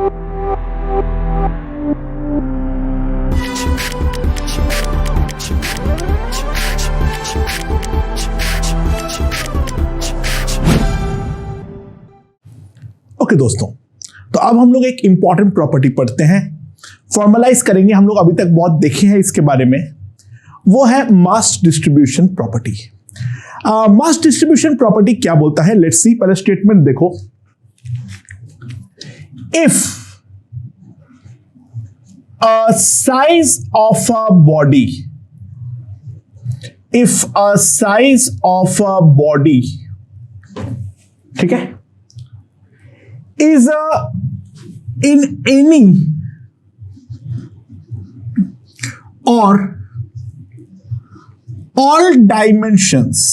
Okay दोस्तों, तो अब हम लोग एक इंपॉर्टेंट प्रॉपर्टी पढ़ते हैं, फॉर्मलाइज करेंगे। हम लोग अभी तक बहुत देखे हैं इसके बारे में, वो है mass distribution property. Mass distribution property क्या बोलता है, लेट्स सी। पहले स्टेटमेंट देखो, if a size of a body, if a size of a body, ठीक है, is in any or all dimensions,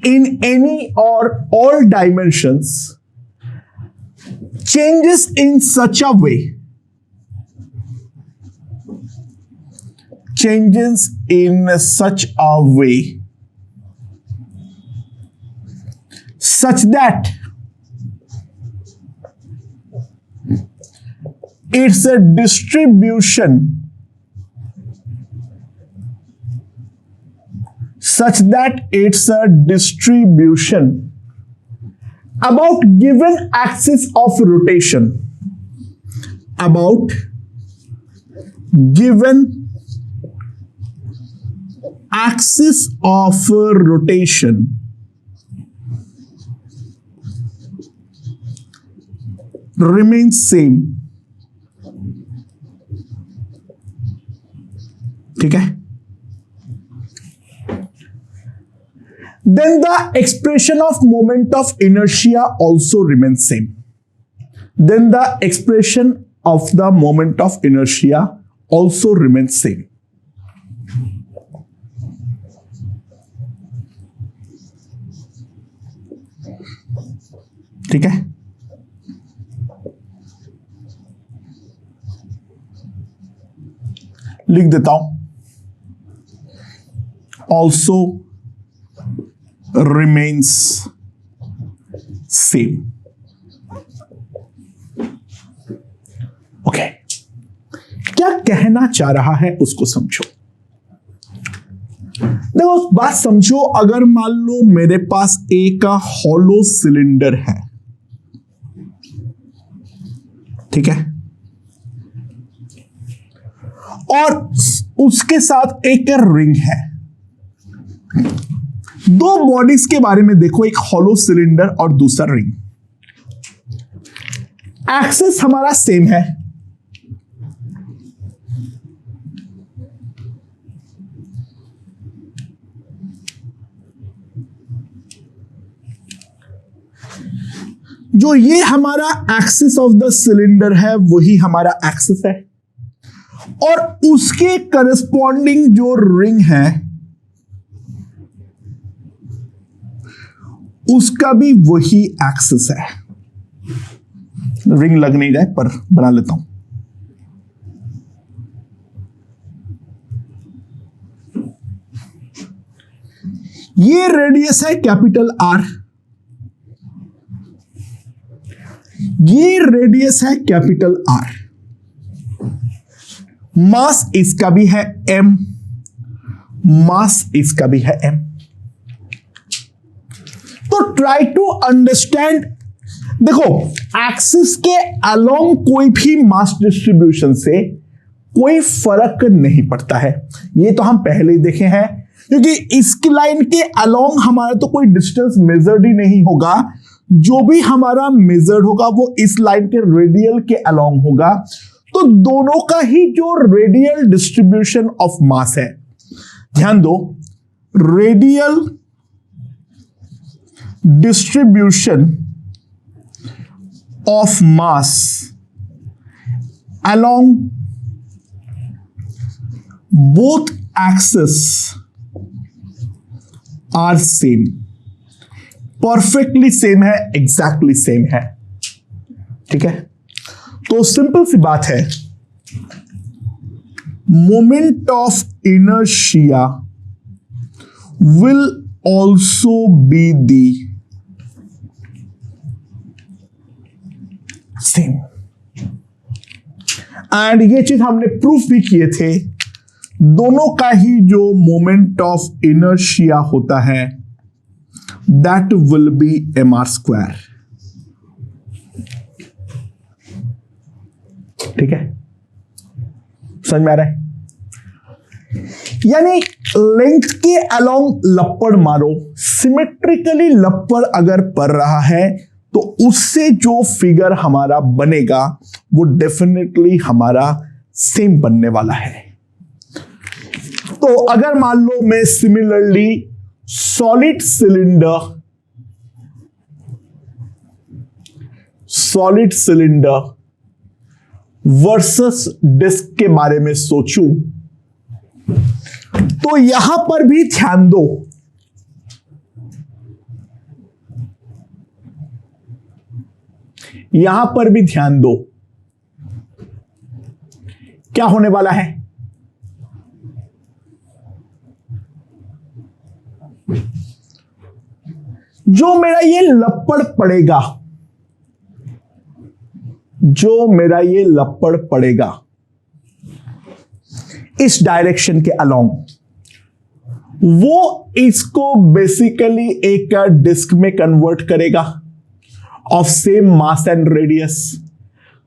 in any or all dimensions, changes in such a way, changes in such a way such that its a distribution, such that its a distribution about given axis of rotation, about given axis of rotation remains same, ठीक है। Then the expression of moment of inertia also remains same. Then the expression of the moment of inertia also remains same. ठीक है। लिख देता हूं, also remains same. Okay, क्या कहना चाह रहा है उसको समझो। देखो बात समझो, अगर मान लो मेरे पास ए का हॉलो सिलेंडर है, ठीक है, और उसके साथ एक रिंग है। दो बॉडीज के बारे में देखो, एक हॉलो सिलेंडर और दूसरा रिंग। एक्सिस हमारा सेम है, जो ये हमारा एक्सिस ऑफ द सिलेंडर है वही हमारा एक्सिस है, और उसके करस्पॉन्डिंग जो रिंग है उसका भी वही एक्सिस है। रिंग लग नहीं रहा है पर बना लेता हूं। ये रेडियस है कैपिटल आर, ये रेडियस है कैपिटल आर, मास इसका भी है m, मास इसका भी है m। तो ट्राई टू अंडरस्टैंड। देखो एक्सिस के अलोंग कोई भी मास डिस्ट्रीब्यूशन से कोई फर्क नहीं पड़ता है, ये तो हम पहले ही देखे हैं, क्योंकि इसकी लाइन के अलोंग हमारा तो कोई डिस्टेंस मेजर्ड ही नहीं होगा। जो भी हमारा मेजर्ड होगा वो इस लाइन के रेडियल के अलोंग होगा। तो दोनों का ही जो रेडियल डिस्ट्रीब्यूशन ऑफ मास है, ध्यान दो, radial distribution of mass along both axes are same, perfectly same है, एग्जैक्टली सेम है। ठीक है, तो सिंपल सी बात है, moment of inertia will also be the and ये चीज हमने प्रूफ भी किए थे, दोनों का ही जो मोमेंट ऑफ इनर्शिया होता है दैट विल बी mr²। ठीक है, समझ में आ रहा है? यानी लेंथ के अलोंग लप्पड़ मारो, सिमेट्रिकली लप्पड़ अगर पड़ रहा है तो उससे जो फिगर हमारा बनेगा वो डेफिनेटली हमारा सेम बनने वाला है। तो अगर मान लो मैं similarly solid cylinder versus disc के बारे में सोचूं तो यहां पर भी ध्यान दो, यहां पर भी ध्यान दो, क्या होने वाला है? जो मेरा ये लप्पड़ पड़ेगा, जो मेरा ये लप्पड़ पड़ेगा इस डायरेक्शन के अलोंग, वो इसको बेसिकली एक डिस्क में कन्वर्ट करेगा of same mass and radius.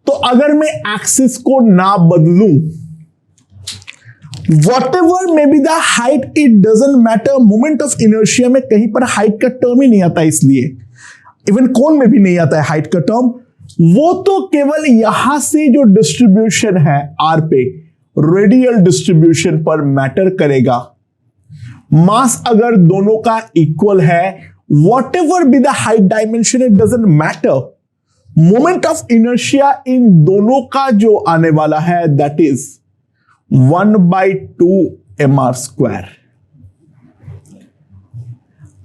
तो अगर मैं एक्सिस को ना बदलूं, whatever may be the height, it doesn't matter। Moment of inertia में कहीं पर हाइट का टर्म ही नहीं आता, इसलिए इवन कोन में भी नहीं आता है हाइट का टर्म। वो तो केवल यहां से जो डिस्ट्रीब्यूशन है आर पे, रेडियल डिस्ट्रीब्यूशन पर मैटर करेगा। मास अगर दोनों का इक्वल है, whatever be the height dimension, it doesn't matter। Moment of inertia इन दोनों का जो आने वाला है that is 1/2 mr²।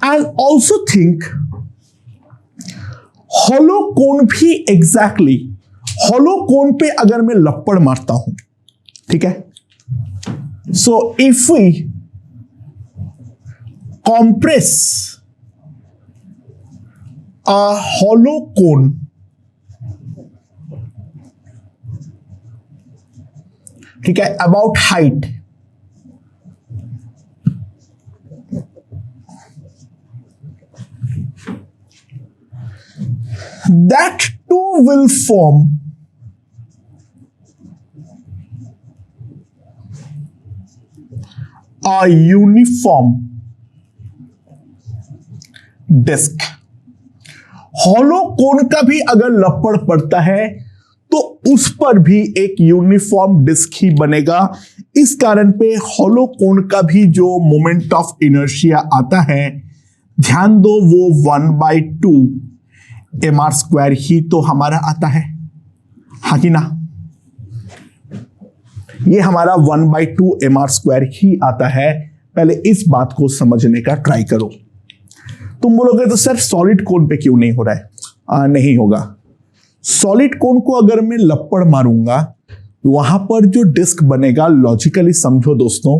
And also think hollow cone भी एग्जैक्टली हॉलो कोन पे अगर मैं लप्पड़ मारता हूं, ठीक है, so if we compress a hollow cone, ठीक है, about height, that too will form a uniform disc. Hollow cone का भी अगर लप्पड़ पड़ता है तो उस पर भी एक यूनिफॉर्म डिस्क ही बनेगा। इस कारण पे हॉलो कोन का भी जो मोमेंट ऑफ इनर्शिया आता है, ध्यान दो, वो 1/2 mr² ही तो हमारा आता है, हाँ कि ना? ये हमारा 1/2 mr² ही आता है। पहले इस बात को समझने का ट्राई करो। तुम बोलोगे तो सर सॉलिड कोन पे क्यों नहीं हो रहा है? नहीं होगा। सॉलिड कोन को अगर मैं लप्पड़ मारूंगा, वहां पर जो डिस्क बनेगा, लॉजिकली समझो दोस्तों,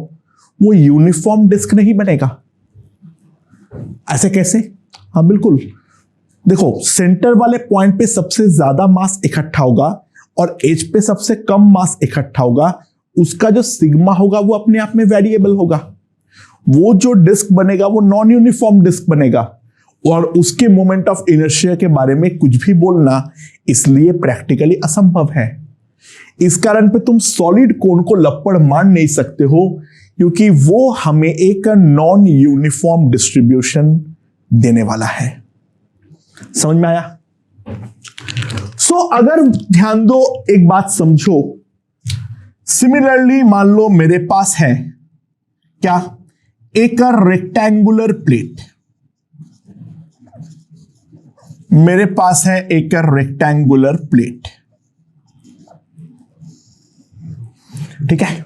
वो यूनिफॉर्म डिस्क नहीं बनेगा। ऐसे कैसे? हाँ बिल्कुल, देखो सेंटर वाले पॉइंट पे सबसे ज्यादा मास इकट्ठा होगा और एज पे सबसे कम मास इकट्ठा होगा। उसका जो सिग्मा होगा वो अपने आप में वेरिएबल होगा। वो जो डिस्क बनेगा वो नॉन यूनिफॉर्म डिस्क बनेगा और उसके मोमेंट ऑफ इनर्शिया के बारे में कुछ भी बोलना इसलिए प्रैक्टिकली असंभव है। इस कारण पे तुम सॉलिड कोन को लप्पड़ मार नहीं सकते हो, क्योंकि वो हमें एक नॉन यूनिफॉर्म डिस्ट्रीब्यूशन देने वाला है। समझ में आया? सो अगर ध्यान दो, एक बात समझो, सिमिलरली मान लो मेरे पास है क्या, एक रेक्टेंगुलर प्लेट, मेरे पास है एक रेक्टेंगुलर प्लेट, ठीक है,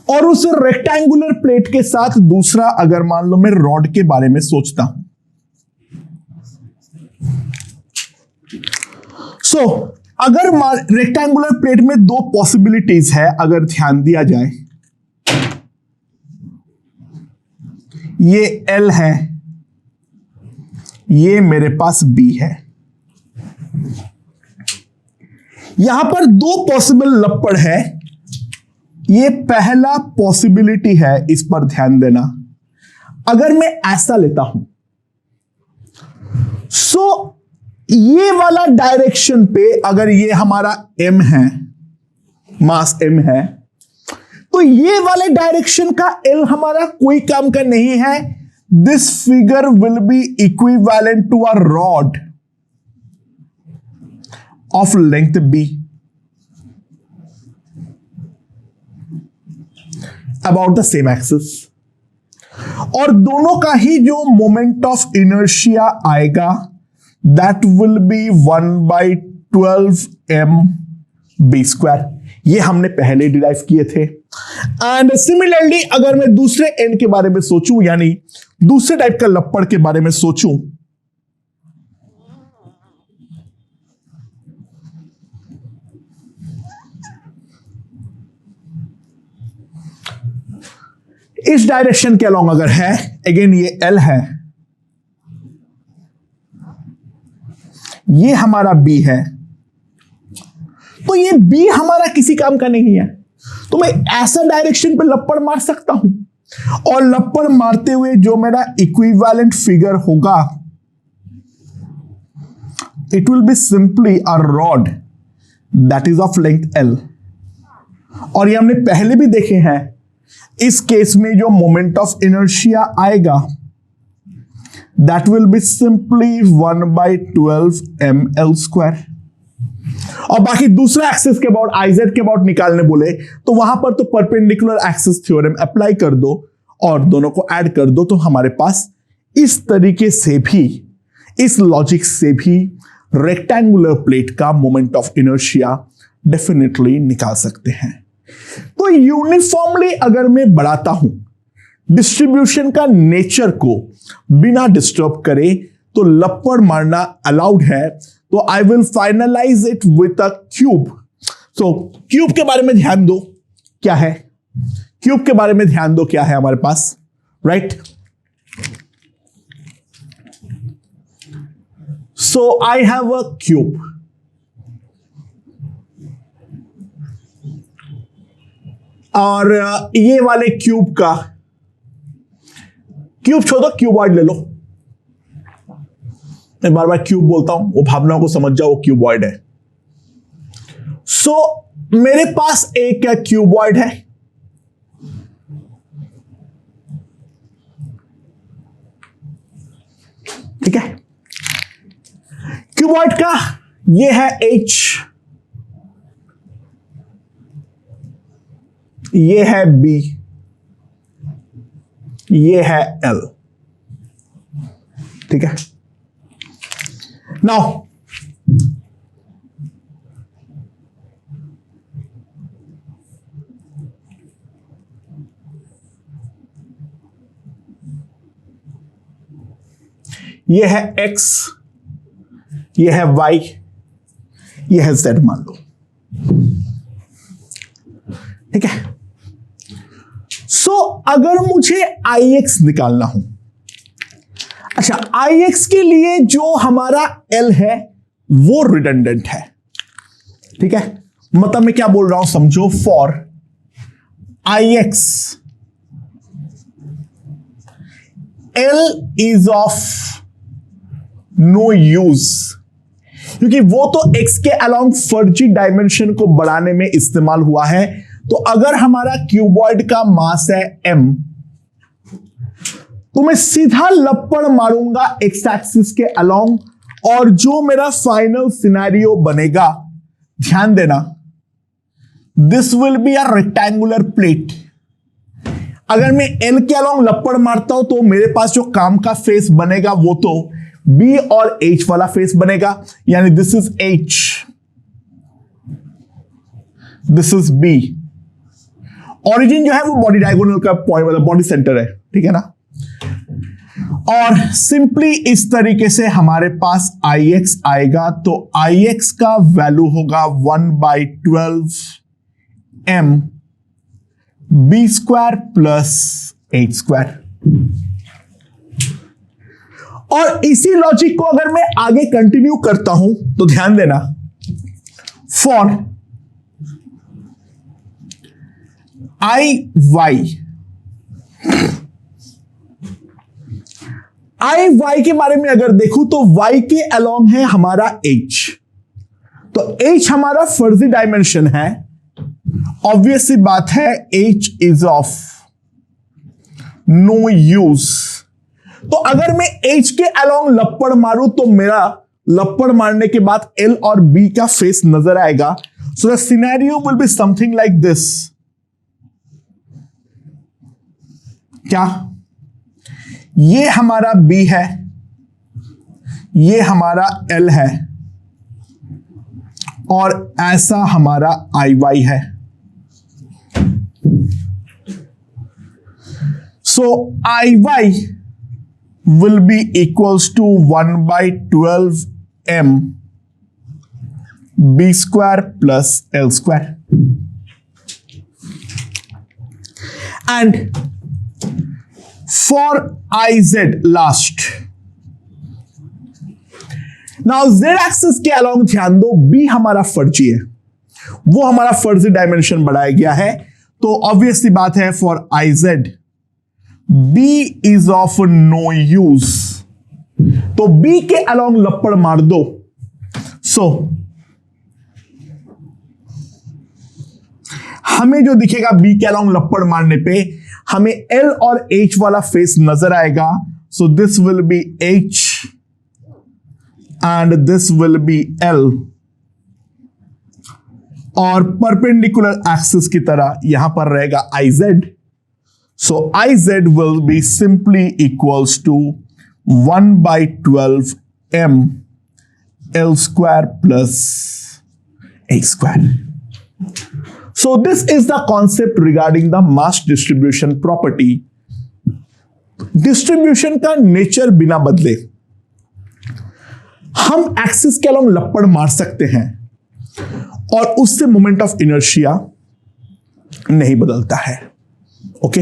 और उस रेक्टेंगुलर प्लेट के साथ दूसरा, अगर मान लो मैं रॉड के बारे में सोचता हूं, सो अगर रेक्टेंगुलर प्लेट में दो पॉसिबिलिटीज है, अगर ध्यान दिया जाए, ये L है, ये मेरे पास B है। यहां पर दो पॉसिबल लप्पड़ है, ये पहला पॉसिबिलिटी है, इस पर ध्यान देना। अगर मैं ऐसा लेता हूं, सो ये वाला डायरेक्शन पे अगर ये हमारा m है, मास m है, तो ये वाले डायरेक्शन का L हमारा कोई काम का नहीं है। This figure will be equivalent to a rod of length b about the same axis, और दोनों का ही जो मोमेंट ऑफ इनर्शिया आएगा दैट विल बी 1/12 m² ये हमने पहले डिराइव किए थे। एंड सिमिलरली अगर मैं दूसरे एंड के बारे में सोचूं, यानी दूसरे टाइप का लप्पड़ के बारे में सोचूं, इस डायरेक्शन के अलोंग अगर है, अगेन ये L है, ये हमारा B है, तो ये B हमारा किसी काम का नहीं है, तो मैं ऐसा डायरेक्शन पे लप्पड़ मार सकता हूं, और लप्पड़ मारते हुए जो मेरा इक्विवेलेंट फिगर होगा, it will be simply a rod that is of length L। और ये हमने पहले भी देखे हैं, इस केस में जो मोमेंट ऑफ इनर्शिया आएगा that will be simply 1/12 ml²। और बाकी दूसरा एक्सिस के अबाउट, आईजेड के अबाउट निकालने बोले तो वहां पर तो परपेंडिकुलर एक्सिस थ्योरम अप्लाई कर दो और दोनों को ऐड कर दो, तो हमारे पास इस तरीके से भी, इस लॉजिक से भी रेक्टेंगुलर प्लेट का मोमेंट ऑफ इनर्शिया डेफिनेटली निकाल सकते हैं। तो यूनिफॉर्मली अगर मैं बढ़ाता हूं डिस्ट्रीब्यूशन का नेचर को बिना डिस्टर्ब करे, तो लप्पड़ मारना अलाउड है। तो I will finalize it with a cube. So cube के बारे में ध्यान दो क्या है, क्यूब के बारे में ध्यान दो क्या है हमारे पास, right. So I have a cube, और ये वाले क्यूब का, क्यूब छोड़ो, क्यूबॉइड ले लो। मैं बार बार क्यूब बोलता हूं, वो भावनाओं को समझ जाओ, वो क्यूबॉइड है। सो मेरे पास एक क्यूबॉइड है, ठीक है। क्यूबॉइड का ये है H, ये है B, ये है L, ठीक है। नाउ ये है X, ये है Y, ये है Z मान लो, ठीक है। सो अगर मुझे Ix निकालना हो, अच्छा Ix के लिए जो हमारा L है वो रिडंडेंट है, ठीक है। मतलब मैं क्या बोल रहा हूं समझो, for Ix L is of no use, क्योंकि वो तो X के अलोंग फर्जी डायमेंशन को बढ़ाने में इस्तेमाल हुआ है। तो अगर हमारा क्यूबॉइड का मास है m, तो मैं सीधा लप्पड़ मारूंगा एक्स एक्सिस के अलोंग, और जो मेरा फाइनल सिनेरियो बनेगा, ध्यान देना, this will be a rectangular plate. अगर मैं L के अलोंग लप्पड़ मारता हूं तो मेरे पास जो काम का फेस बनेगा वो तो B और H वाला फेस बनेगा, यानी this is H, this is B। Origin जो है वो बॉडी डायगोनल का पॉइंट, मतलब बॉडी सेंटर है, ठीक है ना। और सिंपली इस तरीके से हमारे पास Ix आएगा, तो Ix का वैल्यू होगा 1/12 m B² प्लस H²। और इसी लॉजिक को अगर मैं आगे कंटिन्यू करता हूं तो ध्यान देना, फॉर आई वाई के बारे में अगर देखूं तो y के अलोंग है हमारा h, तो h हमारा फर्जी डायमेंशन है, ऑब्वियस सी बात है h is of no use. तो अगर मैं h के अलोंग लपड़ मारूं तो मेरा लपड़ मारने के बाद l और b का फेस नजर आएगा। So the scenario will be something like this. क्या ये हमारा b है, ये हमारा l है, और ऐसा हमारा iy है। सो iy will be equals to 1/12m b square plus l square, and for iz last, now z axis के अलोंग ध्यान दो, b हमारा फर्जी है, वो हमारा फर्जी डायमेंशन बढ़ाया गया है, तो ऑब्वियस सी बात है for iz b is of no use, तो b के अलोंग लपड़ मार दो। सो हमें जो दिखेगा b के अलोंग लपड़ मारने पे हमें l और h वाला फेस नजर आएगा। So this will be h and this will be l, और परपेंडिकुलर एक्सिस की तरह यहां पर रहेगा iz। So iz will be simply equals to 1/12m l square plus h square. So this is the concept regarding the mass distribution property. Distribution का nature बिना बदले हम एक्सिस के अलोंग लपड़ मार सकते हैं और उससे मोमेंट ऑफ इनर्शिया नहीं बदलता है। ओके